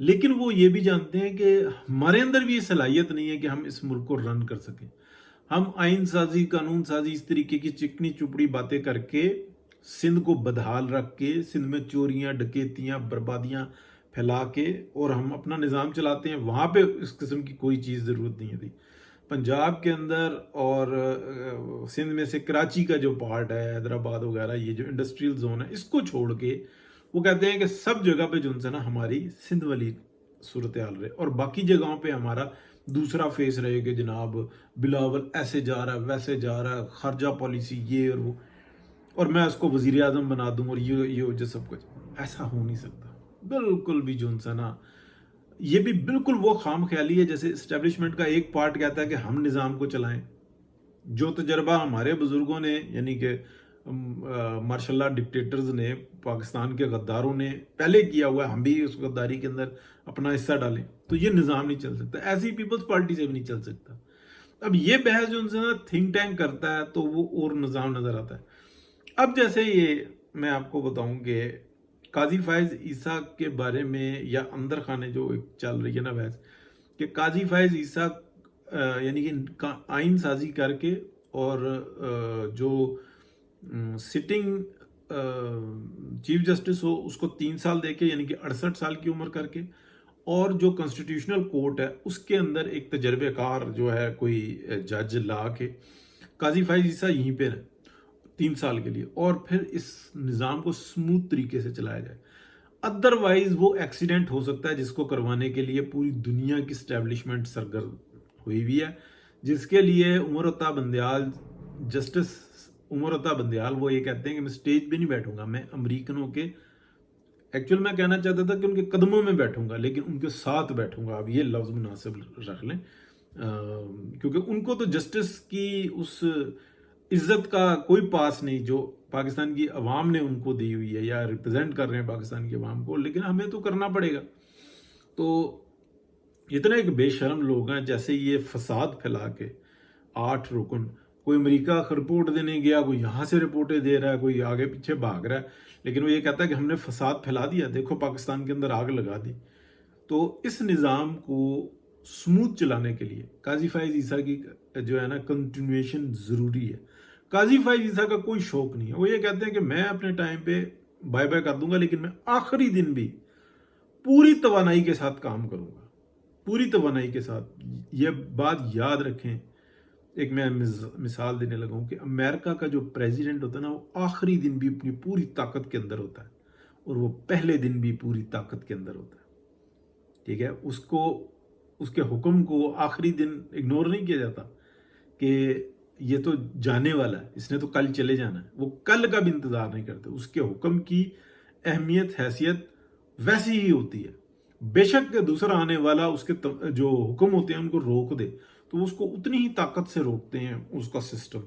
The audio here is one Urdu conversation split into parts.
لیکن وہ یہ بھی جانتے ہیں کہ ہمارے اندر بھی یہ صلاحیت نہیں ہے کہ ہم اس ملک کو رن کر سکیں. ہم آئین سازی، قانون سازی، اس طریقے کی چکنی چپڑی باتیں کر کے سندھ کو بدحال رکھ کے، سندھ میں چوریاں، ڈکیتیاں، بربادیاں پھیلا کے اور ہم اپنا نظام چلاتے ہیں. وہاں پہ اس قسم کی کوئی چیز ضرورت نہیں تھی. پنجاب کے اندر اور سندھ میں سے کراچی کا جو پارٹ ہے، حیدرآباد وغیرہ، یہ جو انڈسٹریل زون ہے، اس کو چھوڑ کے وہ کہتے ہیں کہ سب جگہ پہ جو ہے نا ہماری سندھ والی صورتحال رہے، اور باقی جگہوں پہ ہمارا دوسرا فیس رہے کہ جناب بلاول ایسے جا رہا ہے، ویسے جا رہا ہے، خارجہ پالیسی یہ اور وہ، اور میں اس کو وزیر اعظم بنا دوں، اور یہ جو سب کچھ. ایسا ہو نہیں سکتا بالکل بھی. جو ہے نا یہ بھی بالکل وہ خام خیالی ہے جیسے اسٹیبلشمنٹ کا ایک پارٹ کہتا ہے کہ ہم نظام کو چلائیں. جو تجربہ ہمارے بزرگوں نے، یعنی کہ ماشاء اللہ ڈکٹیٹرز نے، پاکستان کے غداروں نے پہلے کیا ہوا ہے، ہم بھی اس غداری کے اندر اپنا حصہ ڈالیں تو یہ نظام نہیں چل سکتا. ایسی پیپلز پارٹی سے بھی نہیں چل سکتا. اب یہ بحث جو ان سے تھنک ٹینک کرتا ہے تو وہ اور نظام نظر آتا ہے. اب جیسے یہ میں آپ کو بتاؤں کہ قاضی فائز عیسیٰ کے بارے میں، یا اندر خانے جو ایک چل رہی ہے نا بحث، کہ قاضی فائز عیسیٰ یعنی کہ آئین سازی کر کے، اور جو سٹنگ چیف جسٹس ہو اس کو 3 سال دے کے، یعنی کہ 68 سال کی عمر کر کے، اور جو کانسٹیٹیوشنل کورٹ ہے اس کے اندر ایک تجربے کار جو ہے کوئی جج لا کے قاضی فائز عیسیٰ یہیں پہ رہے 3 سال کے لیے، اور پھر اس نظام کو سموتھ طریقے سے چلایا جائے. ادروائز وہ ایکسیڈنٹ ہو سکتا ہے جس کو کروانے کے لیے پوری دنیا کی اسٹیبلشمنٹ سرگرم ہوئی ہوئی ہے، جس کے لیے عمر عطا بندیال، جسٹس عمر عطا بندیال، وہ یہ کہتے ہیں کہ میں سٹیج پہ نہیں بیٹھوں گا، میں امریکنوں کے، ایکچوئل میں کہنا چاہتا تھا کہ ان کے قدموں میں بیٹھوں گا، لیکن ان کے ساتھ بیٹھوں گا. اب یہ لفظ مناسب رکھ لیں، کیونکہ ان کو تو جسٹس کی اس عزت کا کوئی پاس نہیں جو پاکستان کی عوام نے ان کو دی ہوئی ہے، یا ریپرزینٹ کر رہے ہیں پاکستان کی عوام کو، لیکن ہمیں تو کرنا پڑے گا. تو اتنے ایک بے شرم لوگ ہیں، جیسے یہ فساد پھیلا کے 8 رکن، کوئی امریکہ رپورٹ دینے گیا، کوئی یہاں سے رپورٹیں دے رہا ہے، کوئی آگے پیچھے بھاگ رہا ہے، لیکن وہ یہ کہتا ہے کہ ہم نے فساد پھیلا دیا، دیکھو پاکستان کے اندر آگ لگا دی. تو اس نظام کو سموتھ چلانے کے لیے قاضی فائز عیسیٰ کی جو ہے نا کنٹینویشن ضروری ہے. قاضی فائز عیسیٰ کا کوئی شوق نہیں ہے. وہ یہ کہتے ہیں کہ میں اپنے ٹائم پہ بائی بائی کر دوں گا، لیکن میں آخری دن بھی پوری توانائی کے ساتھ کام کروں گا، پوری توانائی کے ساتھ. یہ بات یاد رکھیں. ایک میں مثال دینے لگا ہوں کہ امریکہ کا جو پریزیڈنٹ ہوتا ہے نا، وہ آخری دن بھی اپنی پوری طاقت کے اندر ہوتا ہے، اور وہ پہلے دن بھی پوری طاقت کے اندر ہوتا ہے. ٹھیک ہے، اس کے حکم کو آخری دن اگنور نہیں کیا جاتا کہ یہ تو جانے والا ہے، اس نے تو کل چلے جانا ہے. وہ کل کا بھی انتظار نہیں کرتے. اس کے حکم کی اہمیت، حیثیت ویسی ہی ہوتی ہے. بے شک دوسرا آنے والا اس کے جو حکم ہوتے ہیں ان کو روک دے، تو اس کو اتنی ہی طاقت سے روکتے ہیں اس کا سسٹم.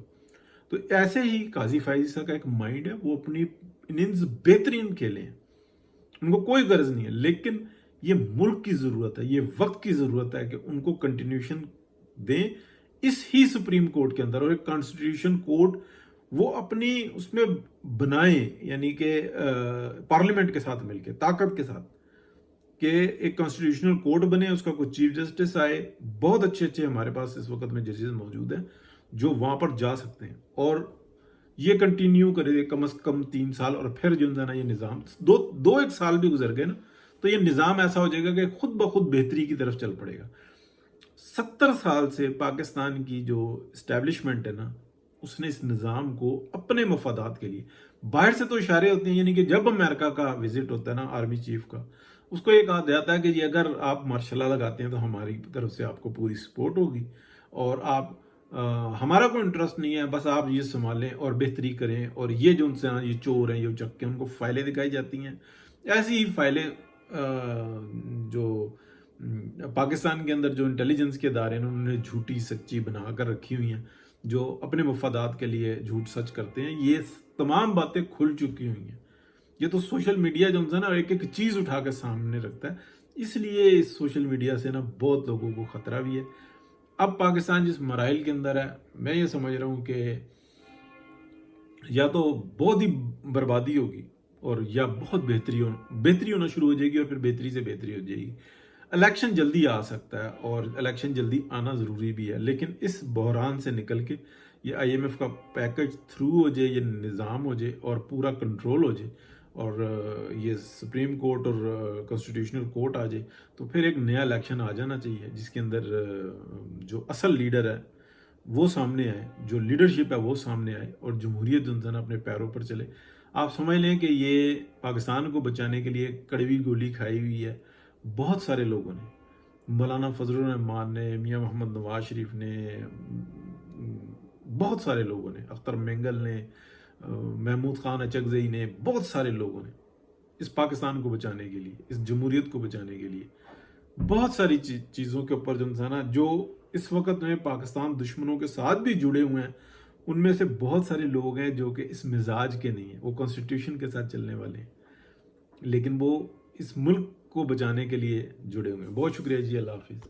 تو ایسے ہی قاضی فائز عیسیٰ کا ایک مائنڈ ہے، وہ اپنی اننگز بہترین کھیلے ہیں، ان کو کوئی غرض نہیں ہے، لیکن یہ ملک کی ضرورت ہے، یہ وقت کی ضرورت ہے کہ ان کو کنٹینیوشن دیں اس ہی سپریم کورٹ کے اندر. اور ایک کانسٹیٹیوشن کورٹ وہ اپنی اس میں بنائیں، یعنی کہ پارلیمنٹ کے ساتھ مل کے، طاقت کے ساتھ، کہ ایک کانسٹیٹیوشنل کورٹ بنے، اس کا کوئی چیف جسٹس آئے. بہت اچھے ہمارے پاس اس وقت میں ججز موجود ہیں جو وہاں پر جا سکتے ہیں، اور یہ کنٹینیو کرے کم از کم 3 سال. اور پھر جو ہے نا یہ نظام دو ایک سال بھی گزر گئے نا تو یہ نظام ایسا ہو جائے گا کہ خود بخود بہتری کی طرف چل پڑے گا. 70 سال سے پاکستان کی جو اسٹیبلشمنٹ ہے نا، اس نے اس نظام کو اپنے مفادات کے لیے، باہر سے تو اشارے ہوتے ہیں، یعنی کہ جب امریکہ کا وزٹ ہوتا ہے نا آرمی چیف کا، اس کو یہ کہا جاتا ہے کہ جی اگر آپ مارشل لا لگاتے ہیں تو ہماری طرف سے آپ کو پوری سپورٹ ہوگی، اور آپ ہمارا کوئی انٹرسٹ نہیں ہے، بس آپ یہ سنبھالیں اور بہتری کریں. اور یہ جو ان سے یہ چور ہیں، یہ چکے ہیں، ان کو فائلیں دکھائی جاتی ہیں. ایسی ہی فائلیں جو پاکستان کے اندر جو انٹیلیجنس کے ادارے ہیں انہوں نے جھوٹی سچی بنا کر رکھی ہوئی ہیں، جو اپنے مفادات کے لیے جھوٹ سچ کرتے ہیں. یہ تمام باتیں کھل چکی ہوئی ہیں. یہ تو سوشل میڈیا جو ہے نا ایک ایک چیز اٹھا کے سامنے رکھتا ہے، اس لیے اس سوشل میڈیا سے نا بہت لوگوں کو خطرہ بھی ہے. اب پاکستان جس مراحل کے اندر ہے، میں یہ سمجھ رہا ہوں کہ یا تو بہت ہی بربادی ہوگی، اور یا بہت بہتری ہونا شروع ہو جائے گی اور پھر بہتری سے بہتری ہو جائے گی. الیکشن جلدی آ سکتا ہے اور الیکشن جلدی آنا ضروری بھی ہے، لیکن اس بحران سے نکل کے یہ آئی ایم ایف کا پیکج تھرو ہو جائے، یہ نظام ہو جائے اور پورا کنٹرول ہو جائے اور یہ سپریم کورٹ اور کانسٹیٹیوشنل کورٹ آ جائے، تو پھر ایک نیا الیکشن آ جانا چاہیے جس کے اندر جو اصل لیڈر ہے وہ سامنے آئے، جو لیڈرشپ ہے وہ سامنے آئے اور جمہوریت انسان اپنے پیروں پر چلے. آپ سمجھ لیں کہ یہ پاکستان کو بچانے کے لیے کڑوی گولی کھائی ہوئی ہے بہت سارے لوگوں نے. مولانا فضل الرحمان نے، میاں محمد نواز شریف نے، بہت سارے لوگوں نے، اختر مینگل نے، محمود خان اچکزئی نے، بہت سارے لوگوں نے اس پاکستان کو بچانے کے لیے، اس جمہوریت کو بچانے کے لیے بہت ساری چیزوں کے اوپر جو انسان ہے، جو اس وقت میں پاکستان دشمنوں کے ساتھ بھی جڑے ہوئے ہیں، ان میں سے بہت سارے لوگ ہیں جو کہ اس مزاج کے نہیں ہیں، وہ کانسٹیٹیوشن کے ساتھ چلنے والے ہیں، لیکن وہ اس ملک کو بچانے کے لیے جڑے ہوئے ہیں. بہت شکریہ جی، اللہ حافظ.